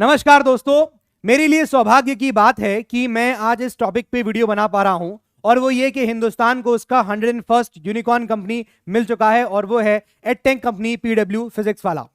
नमस्कार दोस्तों, मेरे लिए सौभाग्य की बात है कि मैं आज इस टॉपिक पे वीडियो बना पा रहा हूं और वो ये कि हिंदुस्तान को उसका 101st यूनिकॉर्न कंपनी मिल चुका है और वो है एडटेक कंपनी पीडब्ल्यू फिजिक्स वाला।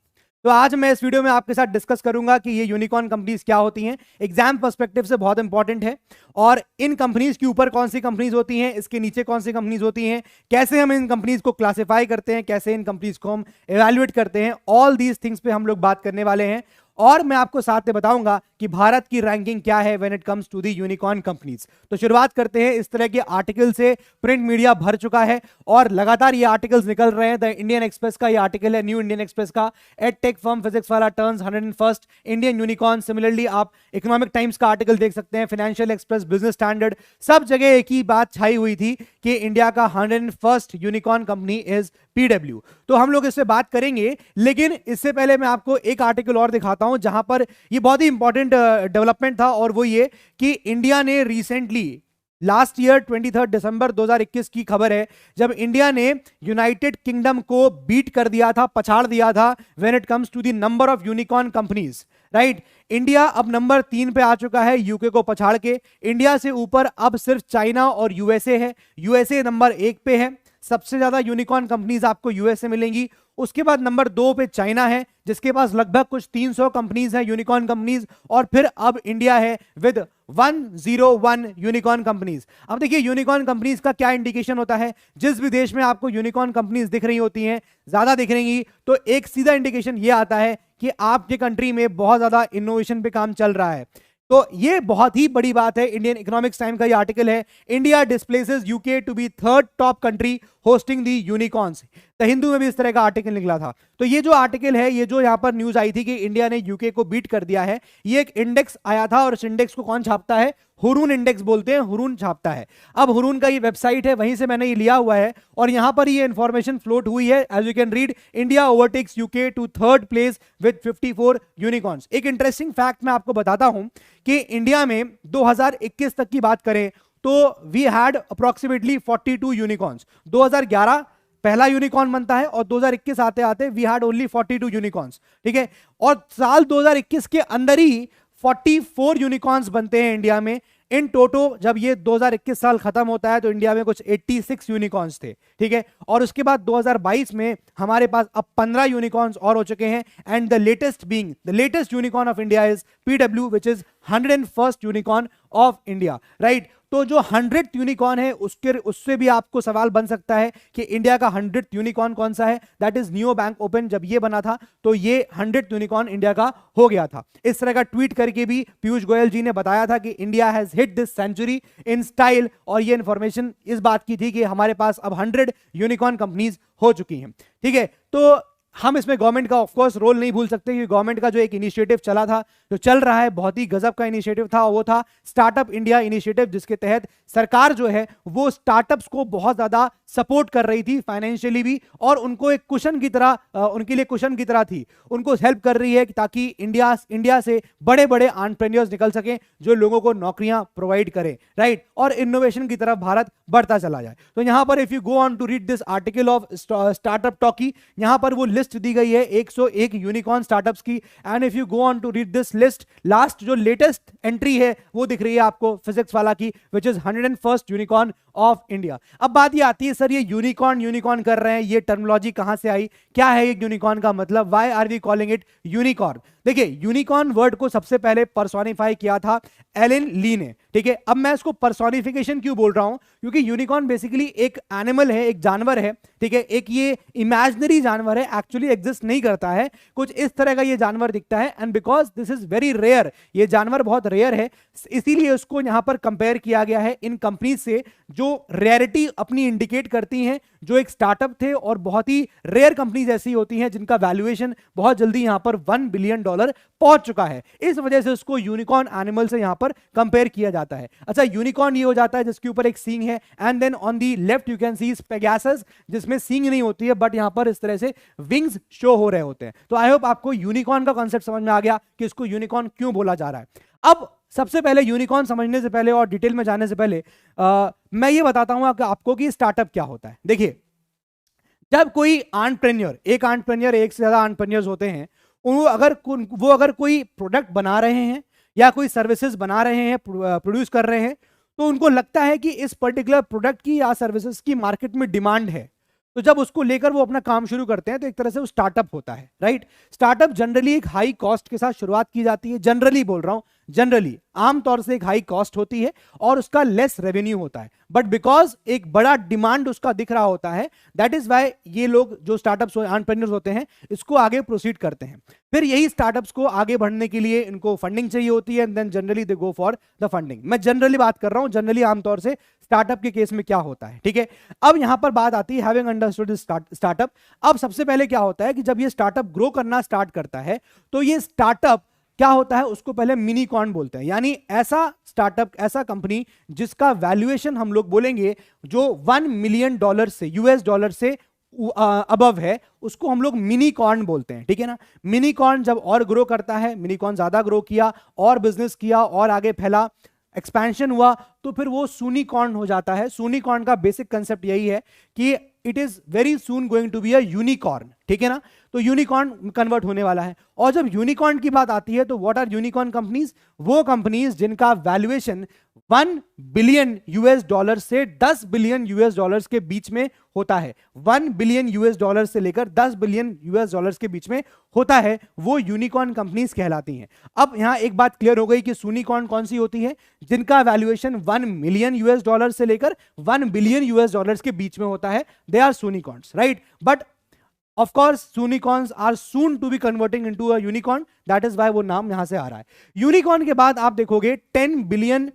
तो आज मैं इस वीडियो में आपके साथ डिस्कस करूंगा कि ये यूनिकॉर्न कंपनीज क्या होती हैं, एग्जाम पर्सपेक्टिव से बहुत इंपॉर्टेंट है, और इन कंपनीज के ऊपर कौन सी कंपनीज होती हैं, इसके नीचे कौन सी कंपनीज होती हैं, कैसे हम इन कंपनीज को क्लासिफाई करते हैं, कैसे इन कंपनीज को हम एवेल्युएट करते हैं, ऑल दीज थिंग्स पे हम लोग बात करने वाले हैं। और मैं आपको साथ में बताऊंगा कि भारत की रैंकिंग क्या है when it comes to the unicorn companies. तो शुरुआत करते हैं। इस तरह के आर्टिकल से प्रिंट मीडिया भर चुका है और लगातार ये आर्टिकल्स निकल रहे हैं। द इंडियन एक्सप्रेस का ये आर्टिकल है, न्यू इंडियन एक्सप्रेस का, एडटेक फर्म फिजिक्स वाला turns 101st Indian unicorn. Similarly आप इकोनॉमिक टाइम्स का आर्टिकल देख सकते हैं, फाइनेंशियल एक्सप्रेस, बिजनेस स्टैंडर्ड, सब जगह एक ही बात छाई हुई थी कि इंडिया का 101st unicorn company is PW. तो हम लोग इस पे बात करेंगे, लेकिन इससे पहले मैं आपको एक आर्टिकल और दिखाता हूं जहां पर ये बहुत ही इंपॉर्टेंट डेवलपमेंट था, और वो ये कि इंडिया ने रिसेंटली लास्ट ईयर 23 दिसंबर 2021 की खबर है, जब इंडिया ने यूनाइटेड किंगडम को बीट कर दिया था, पछाड़ दिया था when it comes to the number of unicorn companies, right. India अब नंबर 3 पे आ चुका है यूके को पछाड़ के। इंडिया से ऊपर अब सिर्फ चाइना और यूएसए है। यूएसए नंबर 1 पे है, सबसे ज्यादा यूनिकॉर्न कंपनीज आपको यूएसए मिलेंगी। उसके बाद नंबर 2 पे चाइना है जिसके पास लगभग कुछ 300 कंपनीज हैं, यूनिकॉर्न कंपनीज, और फिर अब इंडिया है विद 101 यूनिकॉर्न कंपनीज। अब देखिए यूनिकॉर्न कंपनीज का क्या इंडिकेशन होता है। जिस भी देश में आपको यूनिकॉर्न कंपनीज दिख रही होती हैं, ज्यादा दिख रही, तो एक सीधा इंडिकेशन ये आता है कि आपके कंट्री में बहुत ज्यादा इनोवेशन पे काम चल रहा है। तो ये बहुत ही बड़ी बात है। इंडियन इकोनॉमिक्स टाइम का ये आर्टिकल है, India displaces UK to be third top country hosting the unicorns. The Hindu में भी इस तरह का आर्टिकल निकला था। तो ये जो आर्टिकल है, ये जो यहां पर न्यूज आई थी कि इंडिया ने यूके को बीट कर दिया है, ये एक इंडेक्स आया था, और इस इंडेक्स को कौन छापता है? हुरून इंडेक्स बोलते हैं, हुरून छापता है। अब हुरून का ये वेबसाइट है, वहीं से मैंने ये लिया हुआ है, और यहां पर ये इंफॉर्मेशन फ्लोट हुई है। As you can read, India overtakes UK to third place with 54 unicorns. एक इंटरेस्टिंग फैक्ट मैं आपको बताता हूं कि इंडिया में 2021 तक की बात करें तो वी हैड अप्रोक्सीमेटली 42 यूनिकॉर्न्स। 2011 पहला यूनिकॉर्न बनता है और 2021 आते आते वी हैड ओनली 42 यूनिकॉर्न्स, ठीक है। और साल 2021 के अंदर ही 44 यूनिकॉर्न्स बनते हैं इंडिया में। इन टोटो जब ये 2021 साल खत्म होता है तो इंडिया में कुछ 86 यूनिकॉर्न्स थे, ठीक है। और उसके बाद 2022 में हमारे पास अब 15 यूनिकॉर्न्स और हो चुके हैं, and the latest unicorn of India is PW, which is 101st unicorn of India, right. तो जो 100th यूनिकॉर्न है उससे भी आपको सवाल बन सकता है कि इंडिया का 100th यूनिकॉर्न कौन सा है। That is neo bank open. जब ये बना था तो ये 100th यूनिकॉर्न इंडिया का हो गया था। इस तरह का ट्वीट करके भी पीयूष गोयल जी ने बताया था कि India has hit this century in style, और ये इंफॉर्मेशन इस बात की थी कि हमारे पास अब 100 यूनिकॉर्न कंपनीज हो चुकी हैं, ठीक है। तो हम इसमें गवर्नमेंट का ऑफकोर्स रोल नहीं भूल सकते, क्योंकि गवर्नमेंट का जो एक इनिशिएटिव चला था, जो चल रहा है, बहुत ही गजब का इनिशिएटिव था, वो था स्टार्टअप इंडिया इनिशिएटिव, जिसके तहत सरकार जो है वो स्टार्टअप्स को बहुत ज्यादा सपोर्ट कर रही थी फाइनेंशियली भी, और उनको एक कुशन की तरह, उनके लिए कुशन की तरह थी, उनको हेल्प कर रही है ताकि इंडिया से बड़े बड़े एंटरप्रेन्योर्स निकल सकें जो लोगों को नौकरियां प्रोवाइड करें, राइट, और इनोवेशन की तरफ भारत बढ़ता चला जाए। तो यहां पर if you go on to read this article of startup Talky, यहां पर वो लिस्ट दी गई है 101 यूनिकॉर्न स्टार्टअप्स की। And if you go on to read this list, last जो लेटेस्ट एंट्री है वो दिख रही है आपको फिजिक्स वाला की, which is 101st unicorn of India. अब बात ये आती है, सर ये यूनिकॉर्न कर रहे हैं, ये टर्मिनोलॉजी कहां से आई, क्या है ये यूनिकॉर्न का मतलब, why are we calling it unicorn. देखिए, यूनिकॉर्न वर्ड को सबसे पहले पर्सोनिफाई किया था एलन ली ने, ठीक है। अब मैं इसको पर्सोनिफिकेशन क्यों बोल रहा हूं, क्योंकि यूनिकॉर्न बेसिकली एक एनिमल है, एक जानवर है, ठीक है। एक ये इमेजिनरी जानवर है, एक्चुअली एग्जिस्ट नहीं करता है, कुछ इस तरह का ये जानवर दिखता है। And because this is very rare, ये जानवर बहुत रेयर है, इसीलिए उसको यहां पर कंपेयर किया गया है इन कंपनीज से जो रेयरिटी अपनी इंडिकेट करती हैं, जो एक स्टार्टअप थे और बहुत ही रेयर कंपनीज ऐसी होती हैं जिनका वैल्यूएशन बहुत जल्दी यहां पर $1 बिलियन पहुंच चुका है। इस वजह से उसको यूनिकॉर्न एनिमल से यहां पर कंपेयर किया जाता है। अच्छा, यूनिकॉर्न ये हो जाता है जिसके ऊपर एक सींग है, and then on the left you can see Pegasus, जिसमें सींग नहीं होती है बट यहां पर इस तरह से विंग्स शो हो रहे होते हैं। तो आई होप आपको यूनिकॉर्न का कॉन्सेप्ट समझ में आ गया कि इसको यूनिकॉर्न क्यों बोला जा रहा है। अब सबसे पहले यूनिकॉर्न समझने से पहले और डिटेल में जाने से पहले मैं ये बताता हूं आपको कि स्टार्टअप क्या होता है। देखिए, जब कोई एंटरप्रेन्योर, एक से ज्यादा एंटरप्रेन्योर्स होते हैं, वो अगर कोई प्रोडक्ट बना रहे हैं या कोई सर्विसेज बना रहे हैं, प्रोड्यूस कर रहे हैं, तो उनको लगता है कि इस पर्टिकुलर प्रोडक्ट की या सर्विसेज की मार्केट में डिमांड है, तो जब उसको लेकर वो अपना काम शुरू करते हैं तो एक तरह से वो स्टार्टअप होता है, राइट। स्टार्टअप जनरली एक हाई कॉस्ट के साथ शुरुआत की जाती है, जनरली बोल रहा हूं, जनरली आमतौर से एक हाई कॉस्ट होती है और उसका लेस रेवेन्यू होता है, बट बिकॉज एक बड़ा डिमांड उसका दिख रहा होता है, दैट इज वाई ये लोग जो स्टार्टअप्स एंटरप्रेन्योर्स होते हैं इसको आगे प्रोसीड करते हैं। फिर यही स्टार्टअप्स को आगे बढ़ने के लिए इनको फंडिंग चाहिए होती है, and then generally they go for the funding. मैं जनरली बात कर रहा हूं, जनरली आमतौर से स्टार्टअप के केस में क्या होता है, ठीक है। अब यहां पर बात आती है हैविंग अंडरस्टूड स्टार्टअप। अब सबसे पहले क्या होता है कि जब ये स्टार्टअप ग्रो करना स्टार्ट करता है तो ये स्टार्टअप क्या होता है, उसको पहले मिनीकॉर्न बोलते हैं, यानी ऐसा स्टार्टअप, ऐसा कंपनी जिसका वैल्यूएशन हम लोग बोलेंगे जो $1 मिलियन से, यूएस डॉलर से अबव है, उसको हम लोग मिनीकॉर्न बोलते हैं, ठीक है ना। मिनीकॉर्न जब और ग्रो करता है, मिनीकॉर्न ज्यादा ग्रो किया और बिजनेस किया और आगे फैला, एक्सपेंशन हुआ, तो फिर वो सूनिकॉर्न हो जाता है। सूनिकॉर्न का बेसिक कंसेप्ट यही है कि it is very soon going to be a unicorn, ठीक है ना। तो यूनिकॉर्न कन्वर्ट होने वाला है। और जब यूनिकॉर्न की बात आती है तो व्हाट आर यूनिकॉर्न कंपनीज, वो कंपनीज जिनका वैल्यूएशन $1 बिलियन से $10 बिलियन के बीच में होता है, $1 बिलियन से लेकर $10 बिलियन के बीच में होता है, वो यूनिकॉर्न कंपनीज कहलाती हैं। अब यहां एक बात क्लियर हो गई कि सूनिकॉर्न कौन सी होती है, जिनका वैल्यूएशन $1 मिलियन से लेकर $1 बिलियन के बीच में होता है, they are soonicorns, right. But of course unicorns are soon to be converting into a unicorn, that is why वो नाम यहां से आ रहा है। यूनिकॉर्न के बाद आप देखोगे 10 बिलियन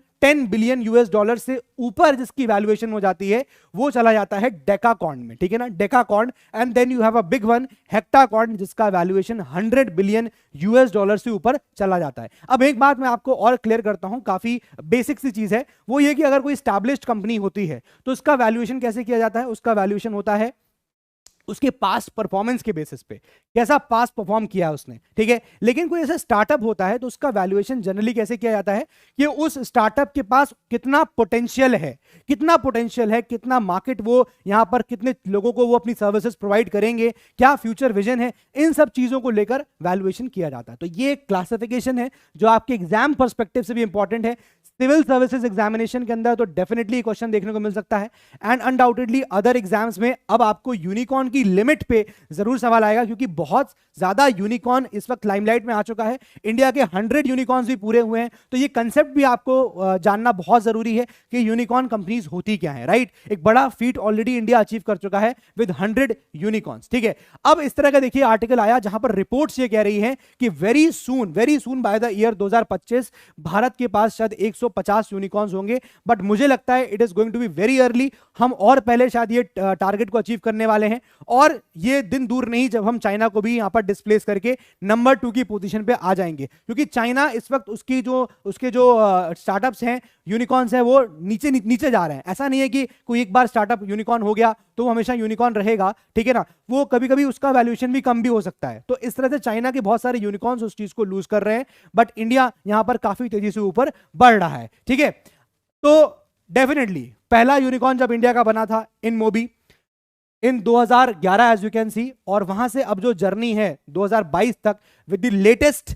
से ऊपर जिसकी वैल्यूएशन हो जाती है वो चला जाता है डेकाकॉर्न में, ठीक है ना, decacorn. And then you have a big one, hectocorn, जिसका वैल्यूएशन $100 बिलियन से ऊपर चला जाता है। अब एक बात मैं आपको और क्लियर करता हूं, काफी बेसिक सी चीज है, वो ये कि अगर कोई स्टैब्लिश्ड कंपनी होती है तो उसका वैल्यूएशन कैसे किया जाता है, उसका वैल्यूएशन होता है उसके पास परफॉर्मेंस के बेसिस पे, कैसा पास परफॉर्म किया है उसने, ठीक है। लेकिन कोई ऐसा स्टार्टअप होता है तो उसका वैल्यूएशन जनरली कैसे किया जाता है कि उस स्टार्टअप के पास कितना पोटेंशियल है, कितना मार्केट, वो यहां पर कितने लोगों को वो अपनी सर्विसेज प्रोवाइड करेंगे, क्या फ्यूचर विजन है, इन सब चीजों को लेकर वैल्यूएशन किया जाता है। तो ये एक क्लासिफिकेशन है जो आपके एग्जाम पर्सपेक्टिव से भी इंपॉर्टेंट है। सिविल सर्विसेज एग्जामिनेशन के अंदर तो डेफिनेटली क्वेश्चन देखने को मिल सकता है, एंड अनडाउटेडली अदर एग्जाम्स में अब आपको यूनिकॉर्न की लिमिट पे जरूर सवाल आएगा, क्योंकि बहुत ज्यादा यूनिकॉर्न इस वक्त लाइमलाइट में आ चुका है। इंडिया के 100 यूनिकॉर्न्स भी पूरे हुए हैं, तो ये कंसेप्ट भी आपको जानना बहुत जरूरी है कि यूनिकॉर्न कंपनीज होती क्या है, राइट। एक बड़ा फीट ऑलरेडी इंडिया अचीव कर चुका है विद 100 यूनिकॉर्न्स, ठीक है। अब इस तरह का देखिए आर्टिकल आया जहां पर रिपोर्ट्स ये कह रही है कि very soon by the year 2025 Bharat के पास शायद 150 यूनिकॉर्न्स होंगे, बट मुझे लगता है it is going to be very early. हम और पहले शायद ये टारगेट को अचीव करने वाले हैं, और ये दिन दूर नहीं जब हम चाइना को भी यहां पर डिस्प्लेस करके नंबर 2 की पोजीशन पे आ जाएंगे, क्योंकि चाइना इस वक्त उसके जो स्टार्टअप्स हैं, यूनिकॉर्न्स हैं, वो नीचे जा रहे हैं। ऐसा नहीं है कि कोई एक बार स्टार्टअप यूनिकॉर्न हो गया तो वो हमेशा यूनिकॉर्न रहेगा, ठीक है ना, वो कभी कभी उसका वैल्यूएशन भी कम भी हो सकता है। तो इस तरह से चाइना के बहुत सारे यूनिकॉर्न्स उस चीज को लूज कर रहे हैं, बट इंडिया यहां पर काफी तेजी से ऊपर बढ़ रहा है, ठीक है। तो डेफिनेटली पहला यूनिकॉर्न जब इंडिया का बना था InMobi in 2011 as you can see, और वहां से अब जो जर्नी है 2022 तक with the latest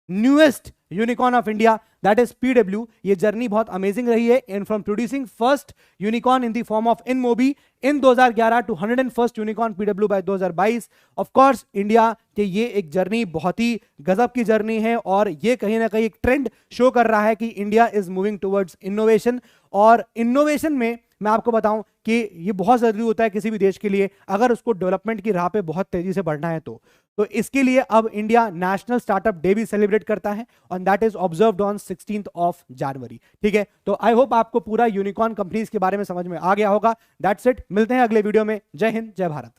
newest unicorn of India, that is PW, ये जर्नी बहुत अमेजिंग रही है। And from producing first unicorn in the form of InMobi in 2011 to 101st unicorn PW by 2022, of course India के ये एक journey बहुत ही गजब की जर्नी है, और ये कहीं ना कहीं एक ट्रेंड शो कर रहा है कि India is moving towards innovation. और इनोवेशन में मैं आपको बताऊं कि ये बहुत जरूरी होता है किसी भी देश के लिए, अगर उसको डेवलपमेंट की राह पे बहुत तेजी से बढ़ना है तो इसके लिए अब इंडिया नेशनल स्टार्टअप डे भी सेलिब्रेट करता है, और दैट इज ऑब्जर्व्ड ऑन 16 जनवरी, ठीक है। तो आई होप आपको पूरा यूनिकॉर्न कंपनीज के बारे में समझ में आ गया होगा। दैट्स इट, मिलते हैं अगले वीडियो में। जय हिंद, जय भारत।